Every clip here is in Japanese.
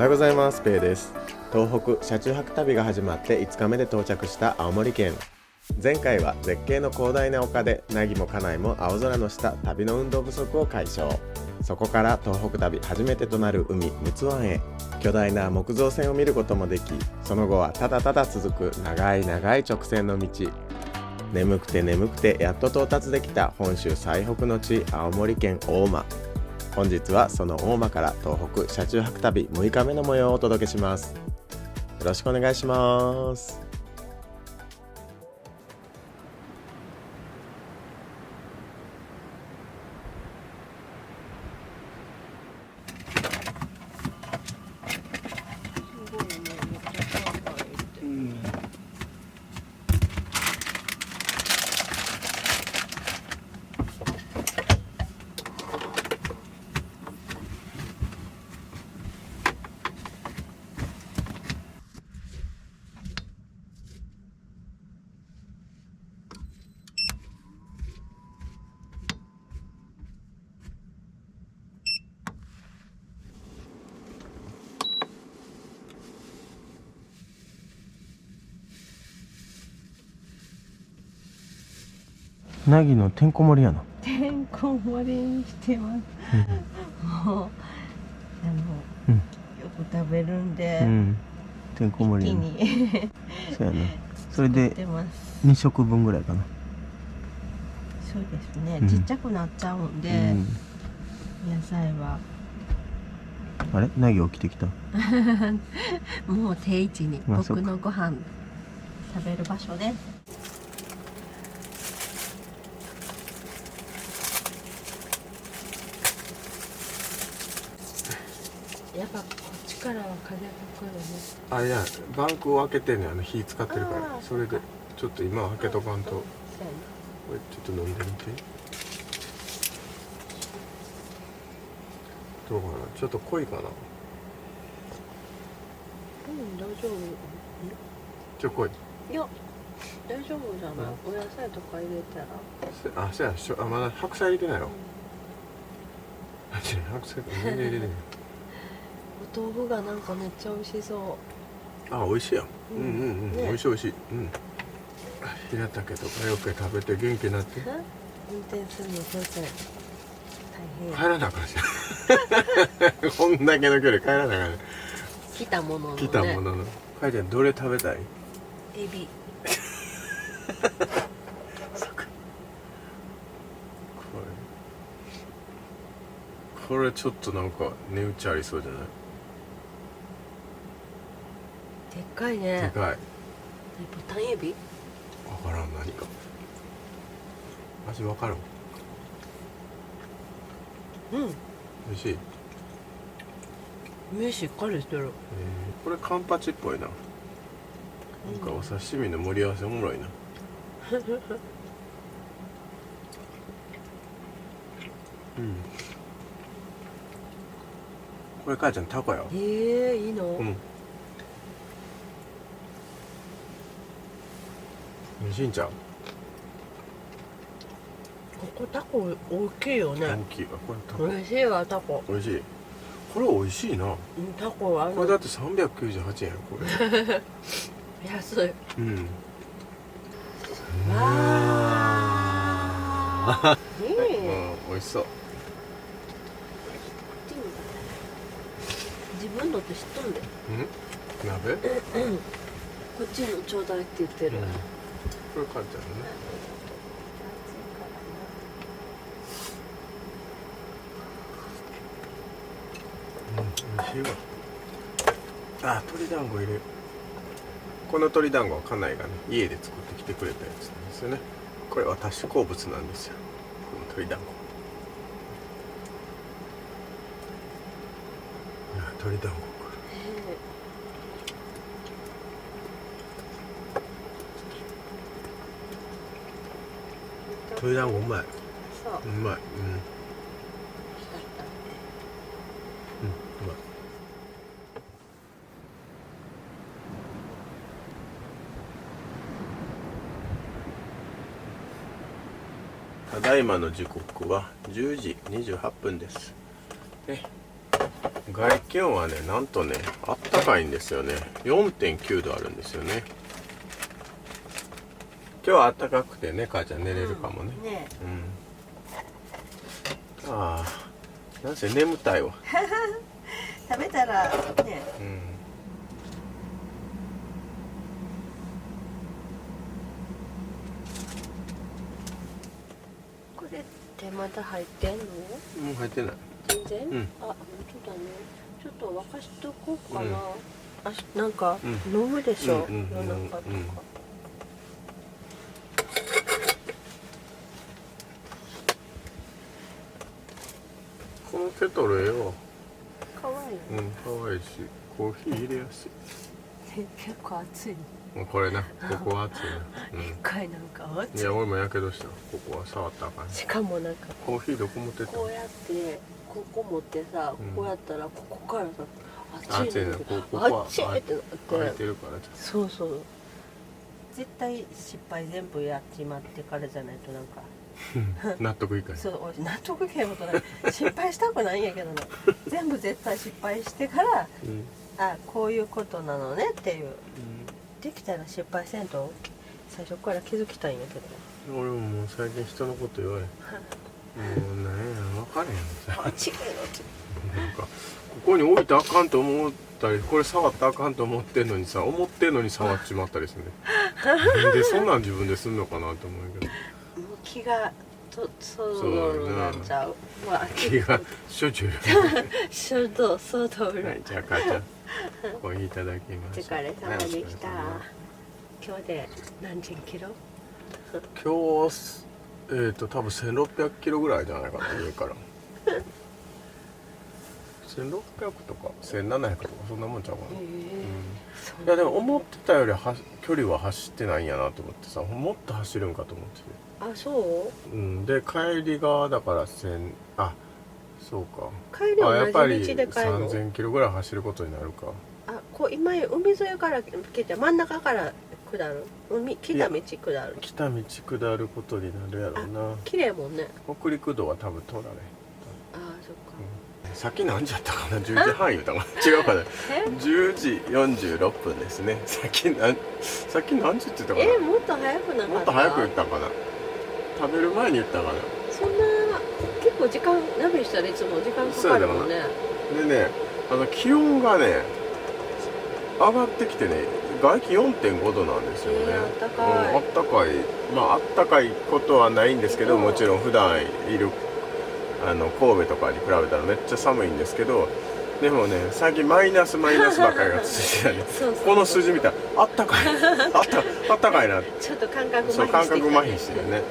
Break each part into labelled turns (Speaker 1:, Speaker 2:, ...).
Speaker 1: はようございます。ペイです。東北車中泊旅が始まって5日目で到着した青森県。前回は絶景の広大な丘で凪も家内も青空の下、旅の運動不足を解消。そこから東北旅初めてとなる海陸奥湾へ。巨大な木造船を見ることもでき、その後はただただ続く長い長い直線の道。眠くてやっと到達できた本州最北の地、青森県大間。本日はその大間から東北車中泊旅6日目の模様をお届けします。よろしくお願いします。凪のてんこ盛りやな。
Speaker 2: てんこ盛りにしてます。もう
Speaker 1: うん、
Speaker 2: よく食べるんで、
Speaker 1: てんこ盛りやな。そうやな。それで2食分ぐらいかな。
Speaker 2: そうですね、ちっちゃくなっちゃうんで、野菜は
Speaker 1: あれ、凪起きてきた。
Speaker 2: もう定位置に
Speaker 1: まあ
Speaker 2: 僕のご飯食べる場所です。やっぱこっちからは風が来るね。
Speaker 1: あ、いや、バンクを開けてね、火使ってるから、それでちょっと今開けとかんと。これちょっと飲んでみて。どうかな、ちょっと濃いかな。
Speaker 2: 大丈夫。
Speaker 1: ちょっと濃い。
Speaker 2: いや、大丈夫じゃない。お野菜とか入れたら。
Speaker 1: あ、そうや、まだ白菜入れてないの。白菜全然入れてない。
Speaker 2: お豆腐がなんかめっちゃ美味しそう。
Speaker 1: あ、美味しいやん。
Speaker 2: ね、
Speaker 1: 美味しい美味しい。平竹とかよく食べて元気になって。
Speaker 2: 運転するの先生大変。
Speaker 1: 帰らなあかんし。こんだけの距離帰らなあかん。
Speaker 2: 来たもののね。
Speaker 1: 来たものの。かいちゃんどれ食べたい？
Speaker 2: エビ。
Speaker 1: そっか。これちょっとなんか値打ちありそうじゃない？
Speaker 2: でっかいね。
Speaker 1: でかい。
Speaker 2: ボタンエビ？
Speaker 1: わからん、何か。味わかる？美味しい。
Speaker 2: 身しっかりしてる。
Speaker 1: これカンパチっぽいな。なんかお刺身の盛り合わせおもろいな。これ母ちゃんタコよ。
Speaker 2: いいの？
Speaker 1: 美味しいんちゃう？
Speaker 2: ここタコ大きいよね。
Speaker 1: 大きいわ。これタコ。
Speaker 2: 美味しいわ、タコ。
Speaker 1: 美味しい。これ美味しいな。
Speaker 2: タコは
Speaker 1: これだって398円やろ、これ。
Speaker 2: 安い。わあ。
Speaker 1: 美味しそう。
Speaker 2: 自分のって知っとんで。
Speaker 1: 鍋？
Speaker 2: こっちのちょうだいって言ってる。
Speaker 1: これ母ちゃんのね。美味しいわ。あ、鶏団子入れる。この鶏団子は家内がね、家で作ってきてくれたやつなんですよね。これ私好物なんですよ、この鶏団子。鶏団子。鶏団子うまい。うまい。うまい。ただいまの時刻は10時28分です。外気温はね、なんとね、あったかいんですよね。4.9 度あるんですよね。今日はあったかくてね、母ちゃん寝れるかもね。
Speaker 2: ね
Speaker 1: うん。ああ、なんせ眠たいわ。
Speaker 2: 食べたらね、
Speaker 1: うん。
Speaker 2: これってまだ入ってんの？
Speaker 1: もう入ってない。
Speaker 2: 全然？
Speaker 1: うん
Speaker 2: あ、本当だね。ちょっと沸かしとこうかな。
Speaker 1: うん
Speaker 2: なんか飲むでしょ、
Speaker 1: うん
Speaker 2: 夜中とか。
Speaker 1: このケトルええわ。
Speaker 2: かわいい。
Speaker 1: うん、可愛いし、コーヒー入れやすい。
Speaker 2: 結構熱い。
Speaker 1: もうこれな、ここは熱いな。
Speaker 2: 一回なんか
Speaker 1: うん。
Speaker 2: 熱い。
Speaker 1: いや、俺もやけどした。ここは触ったらあかん。
Speaker 2: しかもなんか
Speaker 1: コーヒーどこ持ってった？
Speaker 2: こうやってここ持ってさ、
Speaker 1: うん
Speaker 2: こうやったらここからさ
Speaker 1: 熱いの。
Speaker 2: 熱いの。
Speaker 1: ここは
Speaker 2: 熱いってなって。
Speaker 1: 開いてるからちょっ
Speaker 2: そうそう。絶対失敗全部やっちまってからじゃないとなんか。
Speaker 1: と納得いかない。
Speaker 2: そう、納得いけんことない。失敗したくないんやけどな。全部絶対失敗してから、
Speaker 1: うん
Speaker 2: あ、こういうことなのねっていう。できたら失敗せんと最初から気づきたいんやけど。
Speaker 1: 俺ももう最近人のこと言われん。もうなんや分かれへんさ。
Speaker 2: あ、違うの。
Speaker 1: なんかここに置いてあかんと思ったり、これ触ったらあかんと思ってんのにさ、思ってんのに触っちまったりするね。なんでそんなん自分ですんのかなと思うけど。
Speaker 2: もう気がそうなっちゃう。まあ、
Speaker 1: 気がしょっちゅう。
Speaker 2: そうとそうとる。
Speaker 1: はい、じゃあ母ちゃんコーヒーいただきま
Speaker 2: お
Speaker 1: す。
Speaker 2: 疲れ様でした。
Speaker 1: はい
Speaker 2: 今日で何十キロ？
Speaker 1: 今日は多分1600キロぐらいじゃないかな、家から1600とか1700とかそんなもんちゃうかな。いやでも思ってたより距離は走ってないんやなと思ってさ、もっと走るんかと思ってて。
Speaker 2: あ、そう？
Speaker 1: で帰りがだからそうか、
Speaker 2: 帰り
Speaker 1: やっぱり
Speaker 2: 同じ道で帰るの？
Speaker 1: 3000キロぐらい走ることになるか。
Speaker 2: あ、こう今海沿いから来て真ん中から下る。来た道下る。
Speaker 1: 来た道下ることになるやろうな。
Speaker 2: 綺麗もんね。
Speaker 1: 北陸道は多分通られへん。
Speaker 2: あ、そっか。
Speaker 1: さっき何時やったかな、10時半言うたかな、違うかな、10時46分ですね。さっき何時って言ったかな。
Speaker 2: もっと早くなかった？
Speaker 1: もっと早く言ったかな。食べる前に言ったかな。
Speaker 2: そんな結構時間ナビしたらいつも時間かかるもんね。
Speaker 1: でね、気温がね上がってきてね、外気 4.5 度なんですよね。
Speaker 2: あったかい。
Speaker 1: あったかい。まああったかいことはないんですけど、もちろん普段いる神戸とかに比べたらめっちゃ寒いんですけど、でもね、最近マイナスばっかりが続いてたね。
Speaker 2: そう
Speaker 1: この数字見たらあったかいあったかいな。
Speaker 2: ちょっと感覚麻痺してきたね。
Speaker 1: そう、感覚麻痺してるね。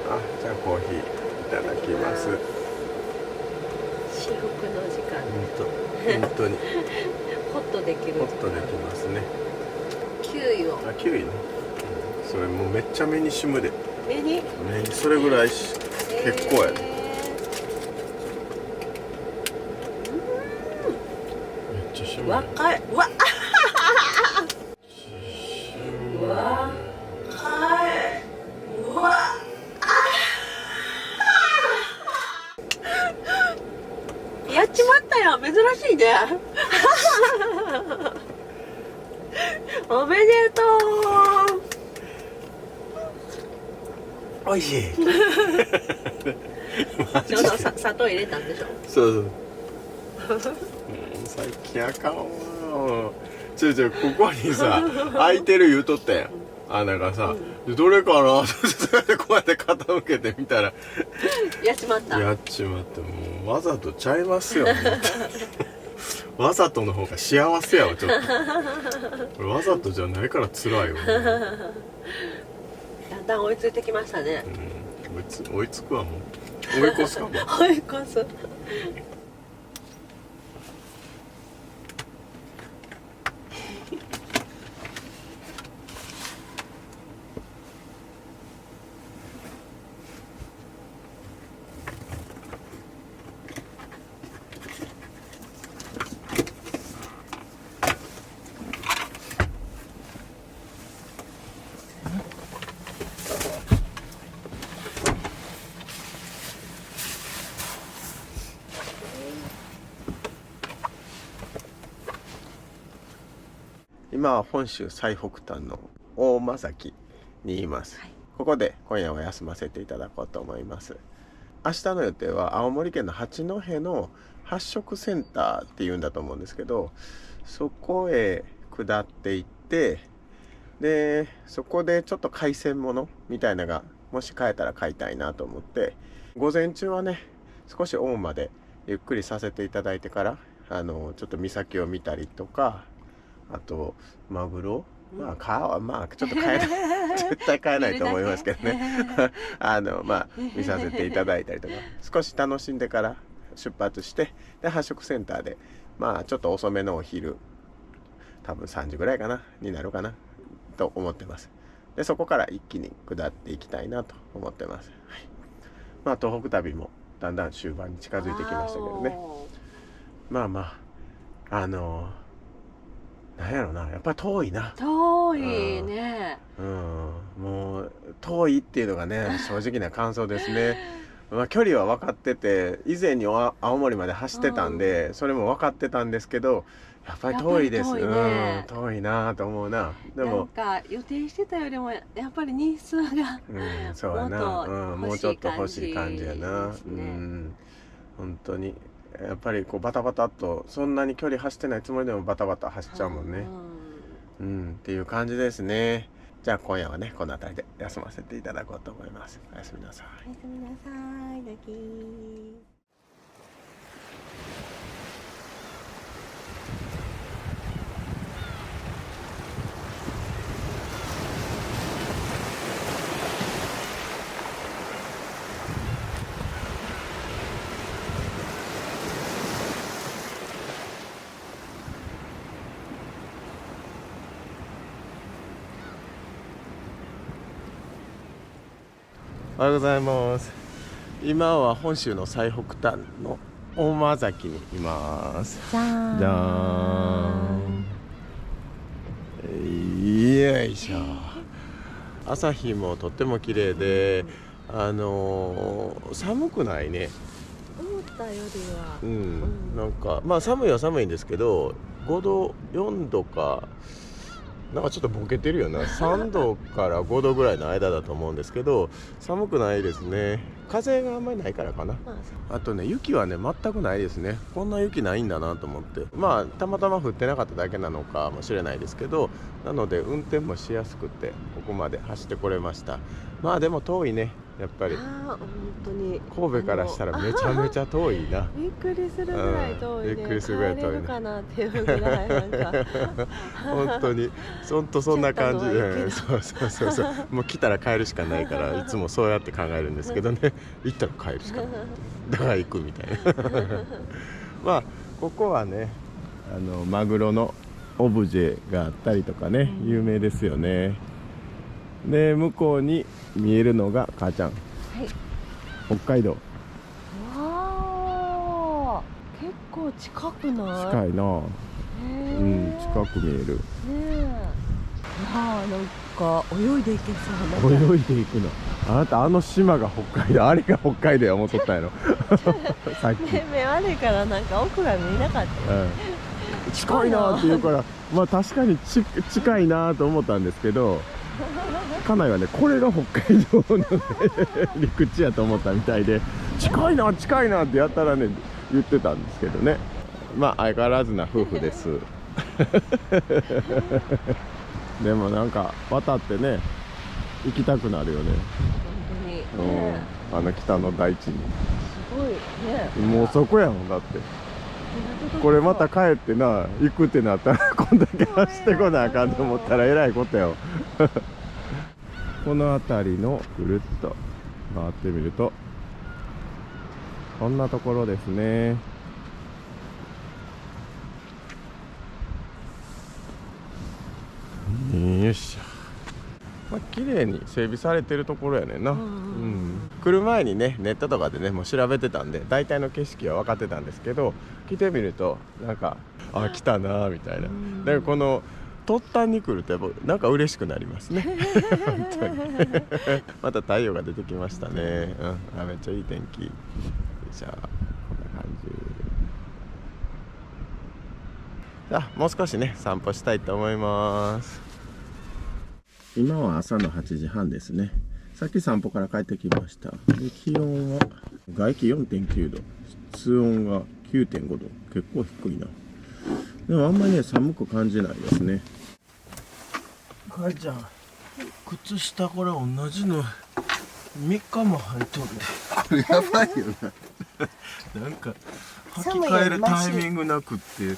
Speaker 1: あ、じゃあコーヒーいただきます。
Speaker 2: 至福の時間。
Speaker 1: 本当に
Speaker 2: ホッとできる。
Speaker 1: ホッとできますね。
Speaker 2: キウイを。
Speaker 1: あ、キウイね。それもうめっちゃ目に染むで。
Speaker 2: 目に
Speaker 1: それぐらい結構やで。めっちゃ染む。
Speaker 2: 若い。わっやっちまったよ。珍しいね。おめでとう。
Speaker 1: おいしい。
Speaker 2: ちょうど砂糖入れたんでしょ。
Speaker 1: そう最近あかんわ。ここにさ空いてる言うとったやん、穴がさ、どれかなってこうやって傾けてみたら
Speaker 2: やっちまった。
Speaker 1: やっちまって、もうわざとちゃいますよわざとの方が幸せやわ。ちょっとこれわざとじゃないから辛いわ、
Speaker 2: だんだん追いついてきましたね。
Speaker 1: 追いつくわ、もう追い越すかも
Speaker 2: 追い越す。
Speaker 1: 今は本州最北端の大間崎にいます、はい、ここで今夜は休ませていただこうと思います。明日の予定は青森県の八戸の発食センターっていうんだと思うんですけど、そこへ下っていって、でそこでちょっと海鮮物みたいなのがもし買えたら買いたいなと思って、午前中はね少し大間でゆっくりさせていただいてからちょっと岬を見たりとか、あとマグロ、まあ川はまあちょっと買えない絶対買えないと思いますけどね見させていただいたりとか少し楽しんでから出発して、で発食センターでちょっと遅めのお昼、多分3時ぐらいかなになるかなと思ってます。でそこから一気に下っていきたいなと思ってます、はい。東北旅もだんだん終盤に近づいてきましたけどね、なんやろな、やっぱり遠いな。
Speaker 2: 遠いね、
Speaker 1: もう遠いっていうのがね正直な感想ですね。距離は分かってて、以前に青森まで走ってたんで、それも分かってたんですけど、やっぱり遠いです。遠いなと思うな。でも
Speaker 2: なんか予定してたよりもやっぱり日数が、
Speaker 1: そうやな、もうちょっと欲しい感じやな、本当にやっぱりこうバタバタっと、そんなに距離走ってないつもりでもバタバタ走っちゃうもんね。っていう感じですね。じゃあ今夜はねこの辺りで休ませていただこうと思います。おやすみなさい。
Speaker 2: おやすみなさい。だきー。
Speaker 1: おはようございます。今は本州の最北端の大間崎にいます。
Speaker 2: じゃーん。
Speaker 1: じゃーん。よいしょ。朝日もとっても綺麗で、寒くないね。
Speaker 2: 思ったよりは。
Speaker 1: なんか寒いは寒いんですけど、5度4度か。なんかちょっとボケてるよな。3度から5度ぐらいの間だと思うんですけど、寒くないですね。風があんまりないからかな。あとね、雪はね全くないですね。こんな雪ないんだなと思って、たまたま降ってなかっただけなのかもしれないですけど、なので運転もしやすくてここまで走ってこれました。でも遠いね、やっぱり。
Speaker 2: 本当に
Speaker 1: 神戸からしたらめちゃめちゃ遠いな。
Speaker 2: びっくりするぐらい遠いね。
Speaker 1: びっくりするぐらい遠いね。
Speaker 2: 帰れるかなっていうぐらいなんか
Speaker 1: 本当にそんな感じで、そうもう来たら帰るしかないからいつもそうやって考えるんですけどね。行ったら帰るしかない、だから行くみたいなここはねマグロのオブジェがあったりとかね、有名ですよね。で向こうに見えるのが母ちゃん、北海道。
Speaker 2: わー、結構近くない？
Speaker 1: 近いな。近く見える
Speaker 2: ね。なんか泳いでいけそう。
Speaker 1: 泳いでいくの。あなた島が北海道、あれが北海道や思っとったんやろさっき
Speaker 2: 目悪いからなんか奥が見えなかった、
Speaker 1: 近いなって言うから確かに近いなと思ったんですけど、家内はねこれが北海道の、陸地やと思ったみたいで、近いなってやったらね言ってたんですけどね。相変わらずな夫婦ですでもなんか渡ってね行きたくなるよね。
Speaker 2: 本当に、
Speaker 1: 北の大地に。
Speaker 2: すごいね。
Speaker 1: もうそこやもんだって。これまた帰ってな行くってなったらこんだけ走ってこなあかんと思ったらえらいことよこの辺りのぐるっと回ってみるとこんなところですね。よいしょ。綺麗に整備されてるところやねんな。来る前にねネットとかでねもう調べてたんで大体の景色は分かってたんですけど、来てみるとなんか来たなみたいな。だからこの突端に来るとやっぱなんか嬉しくなりますね本当にまた太陽が出てきましたね。めっちゃいい天気。じゃあこんな感じ。じゃあもう少しね散歩したいと思います。今は朝の8時半ですね。さっき散歩から帰ってきました。で気温は外気 4.9 度、室温が 9.5 度、結構低いな。でもあんまりね寒く感じないですね。母ちゃん、靴下これ同じの3日も履いとるで。やばいよな。なんか履き替えるタイミングなくって、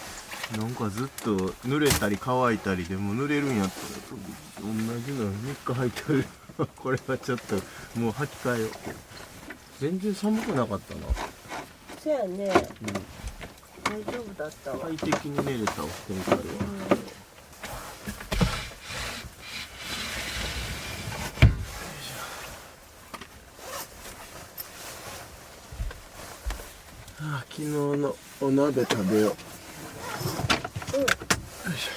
Speaker 1: なんかずっと濡れたり乾いたりでも濡れるんやったら同じの3日履いてる。これはちょっともう履き替えよう。全然寒くなかったな。
Speaker 2: そうやね、大丈夫だったわ。
Speaker 1: 快適に寝れたわ今回は。昨日のお鍋食べよう。よいしょ。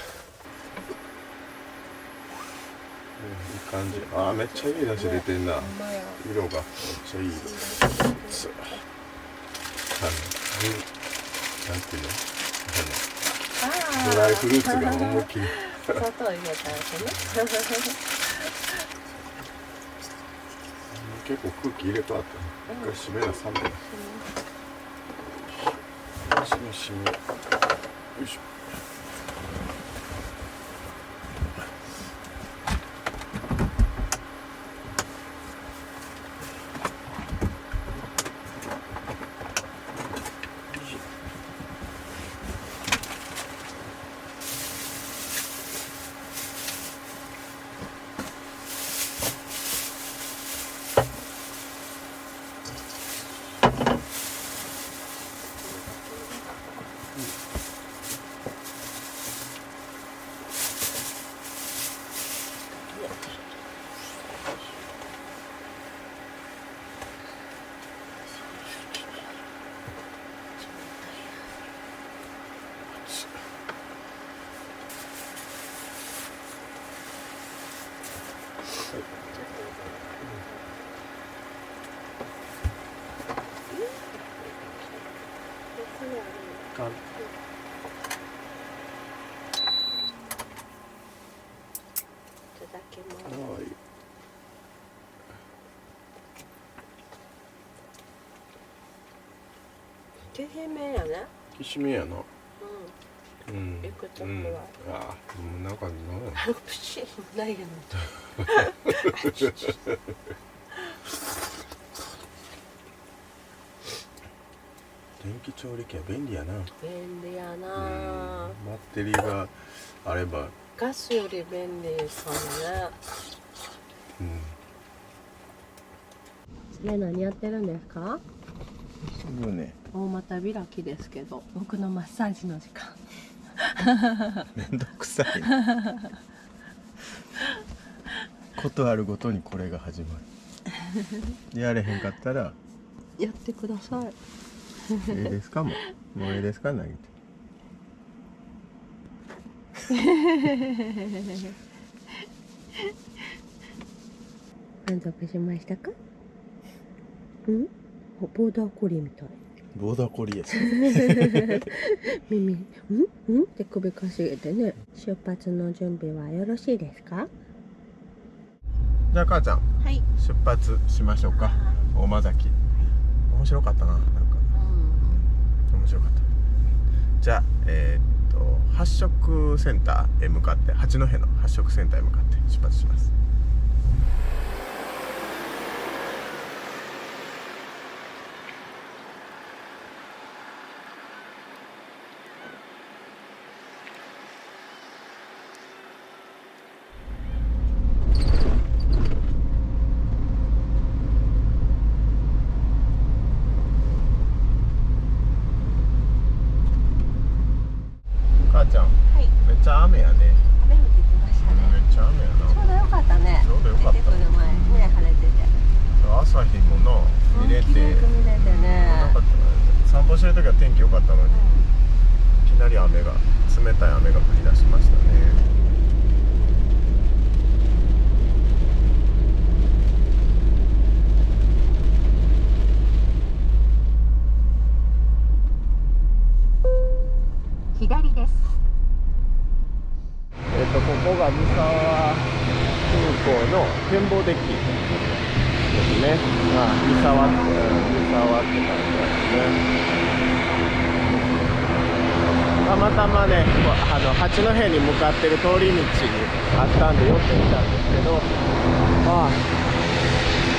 Speaker 1: いい感じ。あー、めっちゃいい出汁出てんな。色がめっちゃいい色。なんていうの？ドライフルーツが思いっきり。
Speaker 2: 砂糖入れたやつね。
Speaker 1: 結構空気入れ替わった。一回閉めな寒い。閉めよいしょ。
Speaker 2: いただきます。きしめやね。
Speaker 1: きしめやな。うん。
Speaker 2: いくつくらい？
Speaker 1: ああ、なんかな。
Speaker 2: プチないよね。
Speaker 1: 電気調理器は便利やな。
Speaker 2: 便利やな。
Speaker 1: バッテリーがあれば。
Speaker 2: ガスより便利ですかね。何やってるんですか？
Speaker 1: ね、
Speaker 2: 大股開きですけど、僕のマッサージの時間。
Speaker 1: めんどくさい。ことあるごとにこれが始まる。やれへんかったら
Speaker 2: やってください。
Speaker 1: ええですかもうええですか何言って。
Speaker 2: 満足しましたか？うん？ボーダーコリーみたい。
Speaker 1: ボーダーコリーやし。
Speaker 2: 耳うんって首かしげてね。出発の準備はよろしいですか？
Speaker 1: じゃあ母ちゃん、
Speaker 2: はい、
Speaker 1: 出発しましょうか。大間崎。面白かったな。なんか面白かった。じゃあ発色センターへ向かって、八戸の発色センターへ向かって出発します。母ちゃん、めっちゃ雨やね。
Speaker 2: 雨降ってきましたね。
Speaker 1: めっちゃ雨やな。
Speaker 2: ちょうどよかったね。
Speaker 1: ちょうどよかった。
Speaker 2: 出てくる前ね、晴れてて。
Speaker 1: 朝日もな見れて、
Speaker 2: 綺麗く見れてね。
Speaker 1: 散歩してる時は天気良かったのに、いきなり冷たい雨が降り出しましたね。
Speaker 3: 左です。
Speaker 1: 沢空港の展望デッキですね。三沢って感じですね。たまたまね、八戸に向かってる通り道にあったんで寄ってみたんですけど、やっ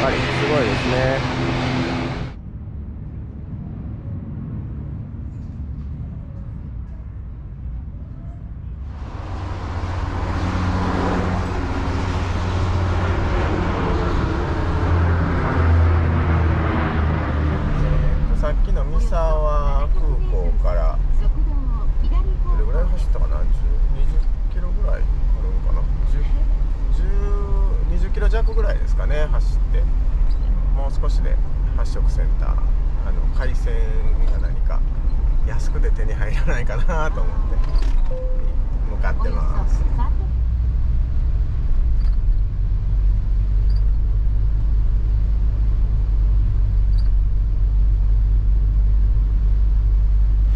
Speaker 1: ぱりすごいですね。さっきの三沢空港からどれぐらい走ったかな、20キロぐらいあるのかな、20キロ弱ぐらいですかね、走って。もう少しで発色センター、海鮮が何か安くで手に入らないかなと思って向かってます。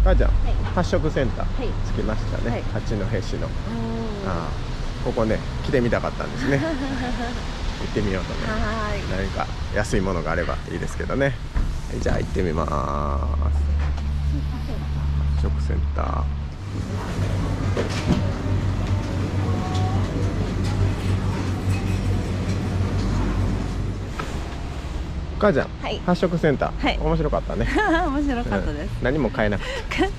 Speaker 1: 母ちゃん、発色センター着きましたね、八戸市の。ここね来てみたかったんですね。行ってみようと思います。何か安いものがあればいいですけどね。じゃあ行ってみます。発色センター。母ちゃん、発色センター、面白かったね。
Speaker 3: 面白かったです。
Speaker 1: 何も買えなくて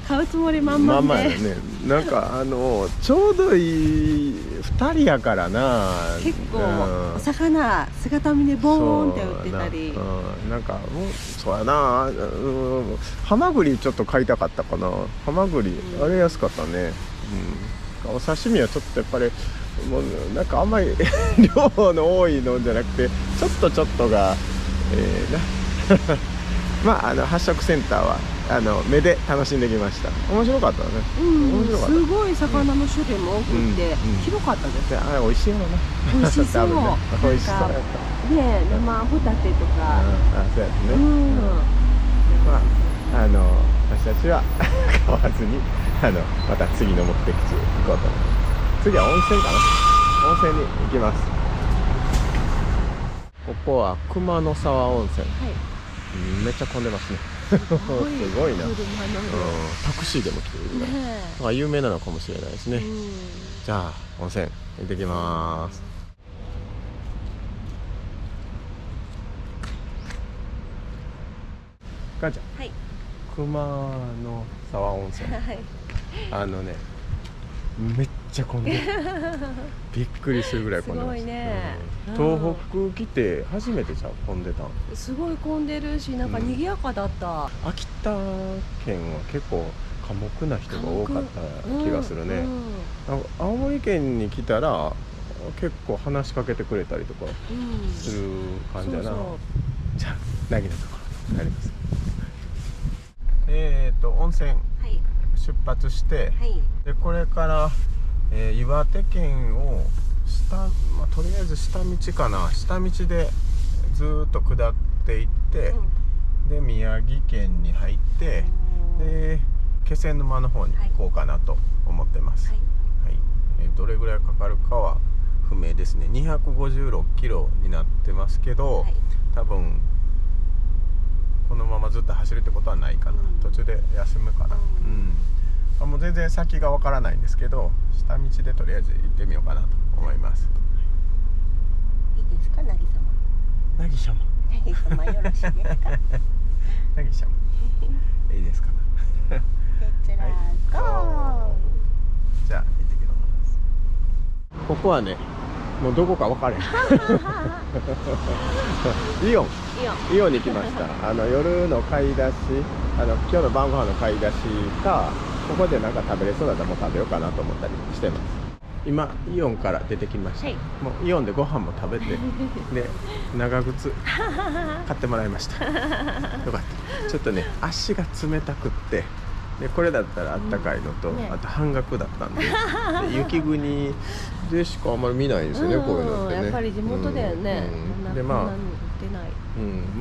Speaker 3: 買うつもり満々で。
Speaker 1: ね、なんかちょうどいい2人やからな。
Speaker 3: 結構、お魚姿見でボーンって売ってたり、
Speaker 1: なんかそうやな、ハマグリちょっと買いたかったかな。ハマグリ、あれ安かったね。お刺身はちょっとやっぱりもうなんかあんまり量の多いのじゃなくて、ちょっとがまあ発色センターは目で楽しんできました。面白かったね。面白かった。
Speaker 3: すごい魚の種類も多くて、広かったです。
Speaker 1: あれ美味しいよな。
Speaker 3: 美味しそう。
Speaker 1: 美味しそうやった。
Speaker 3: ね、生ホタテとか。
Speaker 1: そうやってね。まあ私たちは買わずにまた次の目的地行こうと思います。次は温泉かな。温泉に行きます。ここは熊野沢温泉。めっちゃ混んでますね。すごいな。タクシーでも来てるぐらい。有名なのかもしれないですね。じゃあ温泉行ってきます。母ちゃん、熊野沢温泉。めっちゃ混んでる。びっくりするぐらい混んでます。すごいね。東北来て初めてじゃ混んでたん。
Speaker 3: すごい混んでるし、なんか賑やかだった。
Speaker 1: 秋田県は結構寡黙な人が多かった気がするね。青森県に来たら結構話しかけてくれたりとかする感じだな。じゃあ凪のところになります。温泉出発して、でこれから、岩手県をとりあえず下道かな、下道でずーっと下っていって、で宮城県に入って、で気仙沼の方に行こうかなと思ってます。どれぐらいかかるかは不明ですね。256キロになってますけど、多分このままずっと走るってことはないかな。途中で休むかな。もう全然先がわからないんですけど、下道でとりあえず行ってみようかなと思います。
Speaker 3: いいですか、なぎ様。
Speaker 1: なぎ様。
Speaker 3: なぎ様よろしいですか。
Speaker 1: なぎ様。いいですか。
Speaker 3: レッツラゴー。
Speaker 1: じゃあ行ってきます。ここはね、もうどこか分かれへん。イオンに来ました。夜の買い出し、今日の晩ご飯の買い出しか、ここでなんか食べれそうだったらもう食べようかなと思ったりしてます。今イオンから出てきました。もうイオンでご飯も食べて、で長靴買ってもらいました。よかった。ちょっとね足が冷たくって、でこれだったらあったかいのと、あと半額だったんで、雪国でしかあんまり見ないんですよね、こういうのってね。
Speaker 3: やっぱり地元だよね。
Speaker 1: でま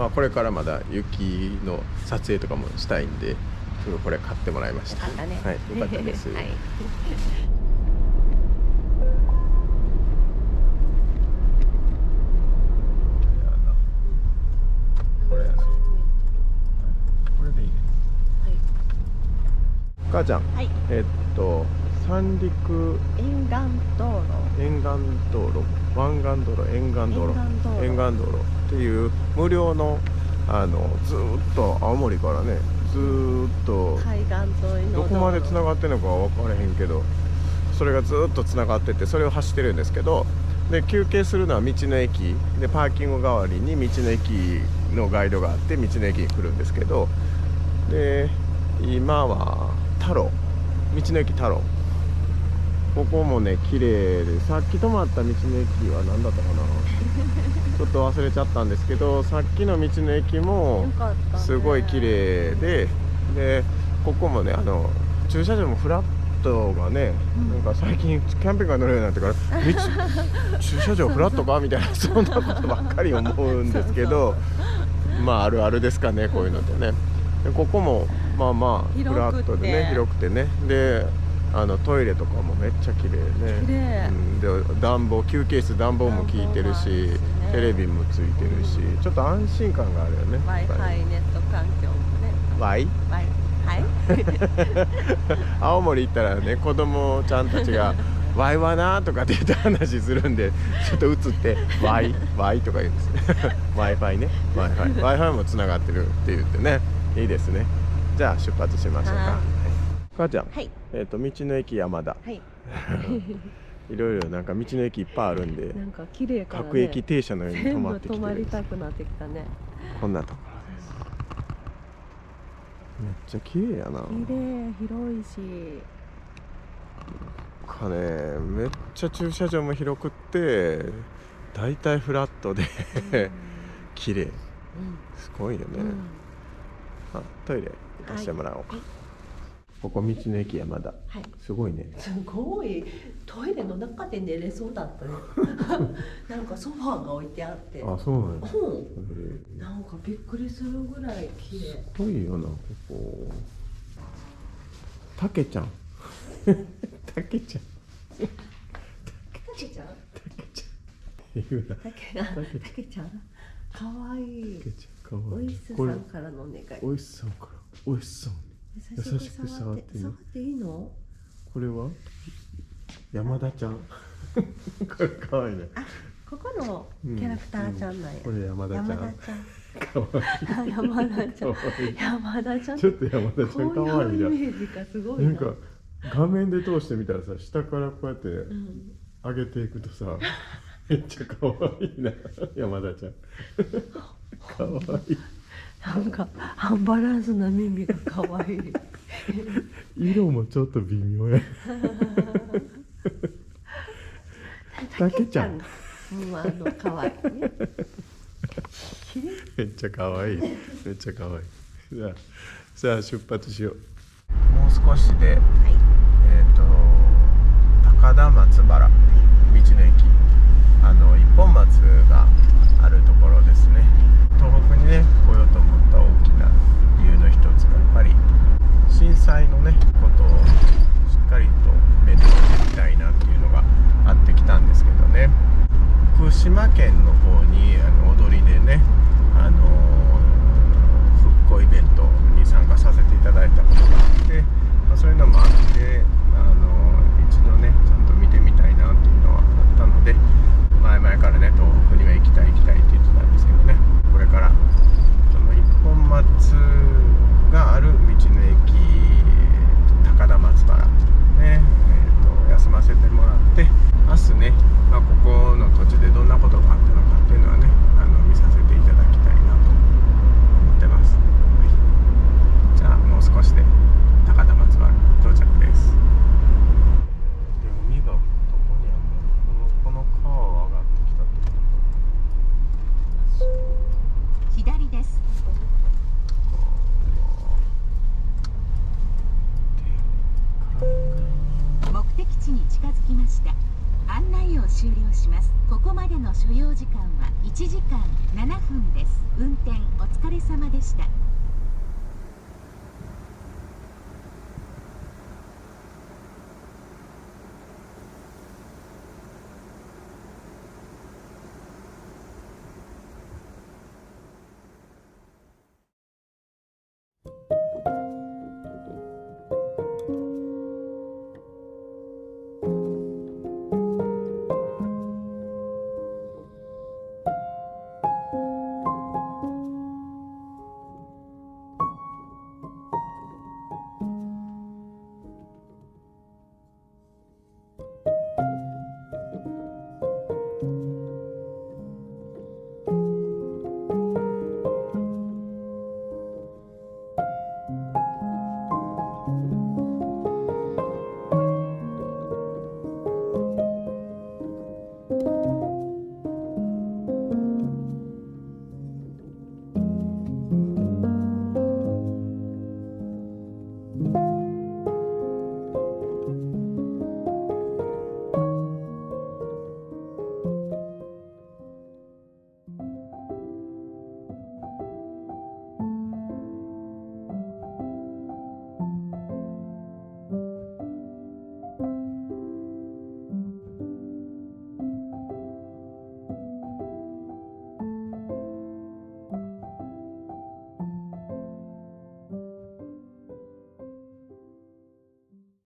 Speaker 1: あこれからまだ雪の撮影とかもしたいんで、これ買ってもらいました。はい、よかったです。母ちゃん、
Speaker 3: はい。
Speaker 1: 三陸
Speaker 3: 沿岸道路。
Speaker 1: 沿岸道路、湾岸道路、沿岸道路、沿岸道路っていう無料のずーっと青森からね、ずーっと
Speaker 3: 海岸沿いの
Speaker 1: どこまでつながってるのかは分からへんけど、それがずーっとつながってて、それを走ってるんですけど、で休憩するのは道の駅で、パーキング代わりに道の駅のガイドがあって道の駅に来るんですけど、で今は太郎、道の駅太郎、ここもね綺麗で、さっき止まった道の駅は何だったかなちょっと忘れちゃったんですけど、さっきの道の駅も
Speaker 3: よかったね。
Speaker 1: すごい綺麗で、ここもね駐車場もフラットがね、なんか最近キャンピングカー乗れるようになってから駐車場フラットかみたいな、そんなことばっかり思うんですけどまああるあるですかね、こういうのってね。でここもまあまあフラットでね、広くてね、でトイレとかもめっちゃ綺麗ね。
Speaker 3: 綺麗。
Speaker 1: で暖房、休憩室暖房も効いてるし、テレビもついてるし、ちょっと安心感があるよね。
Speaker 3: Wi-Fi ネット環境もね。
Speaker 1: Y？
Speaker 3: はい。
Speaker 1: 青森行ったらね、子供ちゃんたちが「ワイはな」とかって言って話するんで、ちょっと映って「ワイとか言うんですねWi-Fi ね、Wi-Fi もつながってるって言ってね、いいですね。じゃあ出発しましょうか。
Speaker 3: はい
Speaker 1: 母ちゃん、
Speaker 3: はい。
Speaker 1: 道の駅山田、
Speaker 3: はい。
Speaker 1: いろいろなんか道の駅いっぱいあるんで、
Speaker 3: なんか綺麗からね。
Speaker 1: 各駅停車のように止
Speaker 3: 全部
Speaker 1: まってきて
Speaker 3: 泊まり
Speaker 1: るんです。
Speaker 3: たくなってきたね。
Speaker 1: こんなところです。めっちゃ綺麗やな。
Speaker 3: 綺麗、広いし。
Speaker 1: かね、めっちゃ駐車場も広くってだいたいフラットで綺麗、すごいよね。あ、トイレ行かしてもらおう。
Speaker 3: はい。
Speaker 1: ここ道の駅山田、
Speaker 3: はい。
Speaker 1: すごいね。
Speaker 2: すごいトイレの中で寝れそうだったよなんかソファーが置いてあって、
Speaker 1: あ、そうなんや。
Speaker 2: なんかびっくりするぐらい綺麗。
Speaker 1: すごいよな、ここ。たけちゃんたけちゃん
Speaker 2: たけちゃん、
Speaker 1: 言うな。
Speaker 2: たけちゃん、かわいい。
Speaker 1: たけちゃんかわいい。
Speaker 2: おいすさんからのお願い。
Speaker 1: おいしさんから、おいしさん優しく触ってね。
Speaker 2: 触っていいの？
Speaker 1: これは山田ちゃんこれかわいいね。
Speaker 2: あ、ここのキャラクターちゃんなんや。
Speaker 1: これ山田ちゃん。
Speaker 2: 山田ちゃん。
Speaker 1: かわいい。
Speaker 2: 山田ちゃん。山田ちゃん。
Speaker 1: ちょっと山田ちゃんかわいいな。
Speaker 2: こういうイメージがすごいな。
Speaker 1: なんか画面で通してみたらさ、下からこうやって上げていくとさ、めっちゃかわいいな山田ちゃん。かわいい。
Speaker 2: なんかアンバランスな耳が可愛い
Speaker 1: 色もちょっと微妙や。たけちゃん。
Speaker 2: 可愛いね。
Speaker 1: めっちゃ可愛い。めっちゃ可愛い。さあ出発しよう。もう少しで、高田松原道の駅、一本松があるところですね。東北にね来ようと思った大きな理由の一つがやっぱり震災のねことをしっかりと目で見てみたいなっていうのがあってきたんですけどね。福島県の方に踊りでね復興イベントに参加させていただいたことがあって、そういうのもあって一度ねちゃんと見てみたいなっていうのはあったので、前々からね東北には行きたいって言ってたんですけどね、これからその一本松がある道の駅高田松原ね、休ませてもらって、明日ね、ここの土地でどんなことがあったのかっていうのはね見させていただきたいなと思ってます、はい、じゃあもう少しで高田松原到着です。で海がどこにあるの？この川が上がってきたって
Speaker 4: 左です。目的地に近づきました。案内を終了します。ここまでの所要時間は1時間7分です。運転お疲れ様でした。